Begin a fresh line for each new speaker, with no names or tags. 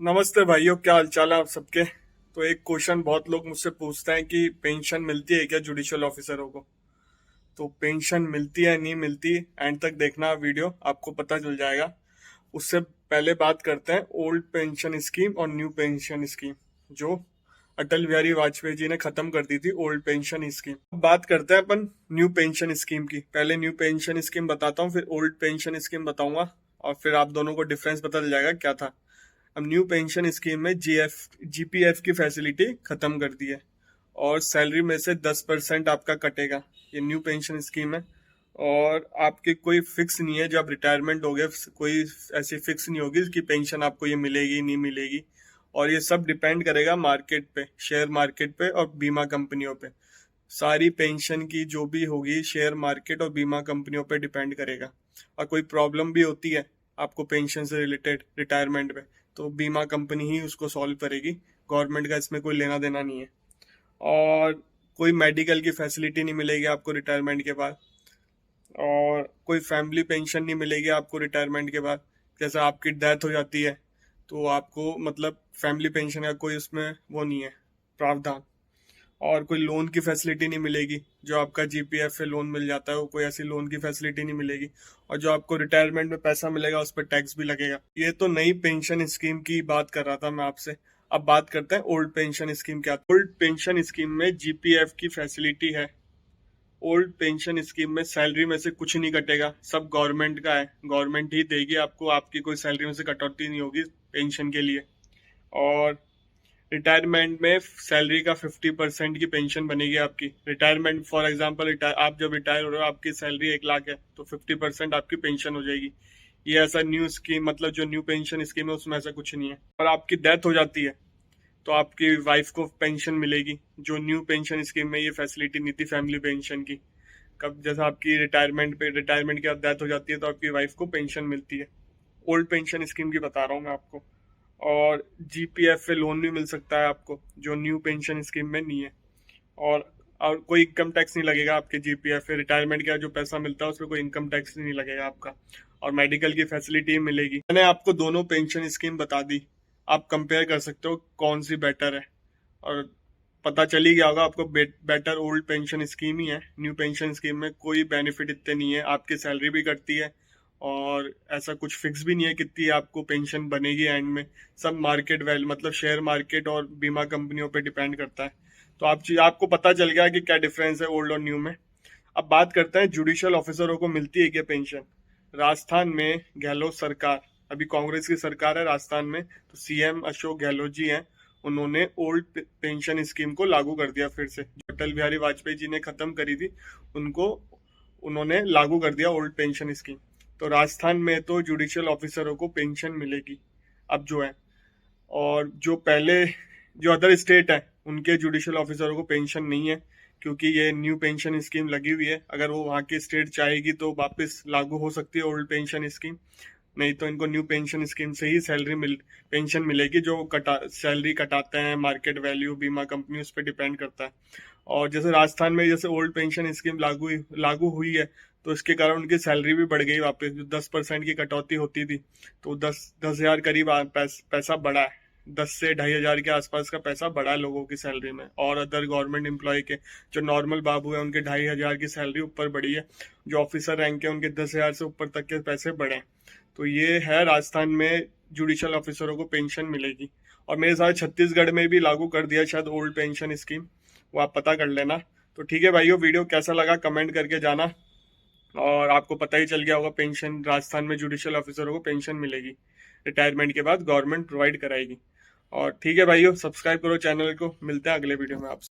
नमस्ते भाइयों, क्या हालचाल है आप सबके। तो एक क्वेश्चन बहुत लोग मुझसे पूछते हैं कि पेंशन मिलती है क्या जुडिशियल ऑफिसरों को। तो पेंशन मिलती है नहीं मिलती, एंड तक देखना वीडियो, आपको पता चल जाएगा। उससे पहले बात करते हैं ओल्ड पेंशन स्कीम और न्यू पेंशन स्कीम, जो अटल बिहारी वाजपेयी जी ने खत्म कर दी थी ओल्ड पेंशन स्कीम। अब बात करते हैं अपन न्यू पेंशन स्कीम की। पहले न्यू पेंशन स्कीम बताता हूँ, फिर ओल्ड पेंशन स्कीम बताऊंगा, और फिर आप दोनों को डिफरेंस पता चल जाएगा क्या था। अब न्यू पेंशन स्कीम में जीपीएफ की फैसिलिटी खत्म कर दी है, और सैलरी में से 10% आपका कटेगा। ये न्यू पेंशन स्कीम है, और आपके कोई फिक्स नहीं है। जब रिटायरमेंट हो गया कोई ऐसी फिक्स नहीं होगी कि पेंशन आपको ये मिलेगी नहीं मिलेगी। और ये सब डिपेंड करेगा मार्केट पे, शेयर मार्केट पे और बीमा कंपनियों पे। सारी पेंशन की जो भी होगी शेयर मार्केट और बीमा कंपनियों पे डिपेंड करेगा। और कोई प्रॉब्लम भी होती है आपको पेंशन से रिलेटेड रिटायरमेंट में, तो बीमा कंपनी ही उसको सॉल्व करेगी। गवर्नमेंट का इसमें कोई लेना देना नहीं है। और कोई मेडिकल की फैसिलिटी नहीं मिलेगी आपको रिटायरमेंट के बाद, और कोई फैमिली पेंशन नहीं मिलेगी आपको रिटायरमेंट के बाद। जैसे आपकी डेथ हो जाती है तो आपको मतलब फैमिली पेंशन का कोई उसमें वो नहीं है, प्रावधान। और कोई लोन की फैसिलिटी नहीं मिलेगी। जो आपका जीपीएफ से लोन मिल जाता है वो कोई ऐसी लोन की फैसिलिटी नहीं मिलेगी। और जो आपको रिटायरमेंट में पैसा मिलेगा उस पर टैक्स भी लगेगा। ये तो नई पेंशन स्कीम की बात कर रहा था मैं आपसे। अब बात करते हैं ओल्ड पेंशन स्कीम क्या। ओल्ड पेंशन स्कीम में जीपीएफ की फैसिलिटी है। ओल्ड पेंशन स्कीम में सैलरी में से कुछ नहीं कटेगा, सब गवर्नमेंट का है, गवर्नमेंट ही देगी आपको। आपकी कोई सैलरी में से कटौती नहीं होगी पेंशन के लिए। और रिटायरमेंट में सैलरी का 50% की पेंशन बनेगी आपकी। रिटायरमेंट फॉर एग्जांपल, आप जब रिटायर हो रहे हो आपकी सैलरी 1 लाख है, तो 50% आपकी पेंशन हो जाएगी। ये ऐसा न्यू स्कीम, मतलब जो न्यू पेंशन स्कीम है उसमें ऐसा कुछ नहीं है। और आपकी डेथ हो जाती है तो आपकी वाइफ को पेंशन मिलेगी। जो न्यू पेंशन स्कीम में ये फैसिलिटी नहीं थी फैमिली पेंशन की। कब जैसा आपकी रिटायरमेंट के बाद डेथ हो जाती है तो आपकी वाइफ को पेंशन मिलती है। ओल्ड पेंशन स्कीम की बता रहा हूँ मैं आपको। और जीपीएफ से लोन भी मिल सकता है आपको, जो न्यू पेंशन स्कीम में नहीं है। और और कोई इनकम टैक्स नहीं लगेगा आपके जीपीएफ से। रिटायरमेंट का जो पैसा मिलता है उसमें कोई इनकम टैक्स नहीं लगेगा आपका। और मेडिकल की फैसिलिटी मिलेगी। मैंने आपको दोनों पेंशन स्कीम बता दी, आप कंपेयर कर सकते हो कौन सी बेटर है। और पता चल ही गया होगा आपको, बेटर ओल्ड पेंशन स्कीम ही है। न्यू पेंशन स्कीम में कोई बेनिफिट इतने नहीं है, आपकी सैलरी भी कटती है, और ऐसा कुछ फिक्स भी नहीं है कितनी आपको पेंशन बनेगी एंड में। सब मार्केट वैल्यू, मतलब शेयर मार्केट और बीमा कंपनियों पे डिपेंड करता है। तो आपको पता चल गया कि क्या डिफरेंस है ओल्ड और न्यू में। अब बात करते हैं जुडिशियल ऑफिसरों को मिलती है क्या पेंशन। राजस्थान में गहलोत सरकार, अभी कांग्रेस की सरकार है राजस्थान में, तो सीएम अशोक गहलोत जी हैं। उन्होंने ओल्ड पेंशन स्कीम को लागू कर दिया फिर से, जो अटल बिहारी वाजपेयी जी ने खत्म करी थी उनको उन्होंने लागू कर दिया ओल्ड पेंशन स्कीम। तो राजस्थान में तो जुडिशियल ऑफिसरों को पेंशन मिलेगी अब जो है। और जो पहले जो अदर स्टेट है उनके जुडिशियल ऑफिसरों को पेंशन नहीं है, क्योंकि ये न्यू पेंशन स्कीम लगी हुई है। अगर वो वहाँ की स्टेट चाहेगी तो वापस लागू हो सकती है ओल्ड पेंशन स्कीम। नहीं तो इनको न्यू पेंशन स्कीम से ही पेंशन मिलेगी। जो सैलरी कटाते हैं मार्केट वैल्यू बीमा कंपनी उस पर डिपेंड करता है। और जैसे राजस्थान में जैसे ओल्ड पेंशन स्कीम लागू हुई है, तो इसके कारण उनकी सैलरी भी बढ़ गई वापस। जो 10% की कटौती होती थी, तो 10,000 करीब पैसा बढ़ा है। 10 से 2,500 के आसपास का पैसा बढ़ा है लोगों की सैलरी में। और अदर गवर्नमेंट एम्प्लॉय के, जो नॉर्मल बाबू है उनके 2,500 की सैलरी ऊपर बढ़ी है। जो ऑफिसर रैंक है उनके 10,000 से ऊपर तक के पैसे बढ़े हैं। तो ये है राजस्थान में जुडिशियल ऑफिसरों को पेंशन मिलेगी। और मेरे साथ छत्तीसगढ़ में भी लागू कर दिया शायद ओल्ड पेंशन स्कीम, वो आप पता कर लेना। तो ठीक है भाइयों, वीडियो कैसा लगा कमेंट करके जाना। और आपको पता ही चल गया होगा, पेंशन राजस्थान में जुडिशियल ऑफिसरों को पेंशन मिलेगी। रिटायरमेंट के बाद गवर्नमेंट प्रोवाइड कराएगी। और ठीक है भाइयों, सब्सक्राइब करो चैनल को, मिलते हैं अगले वीडियो में आपसे।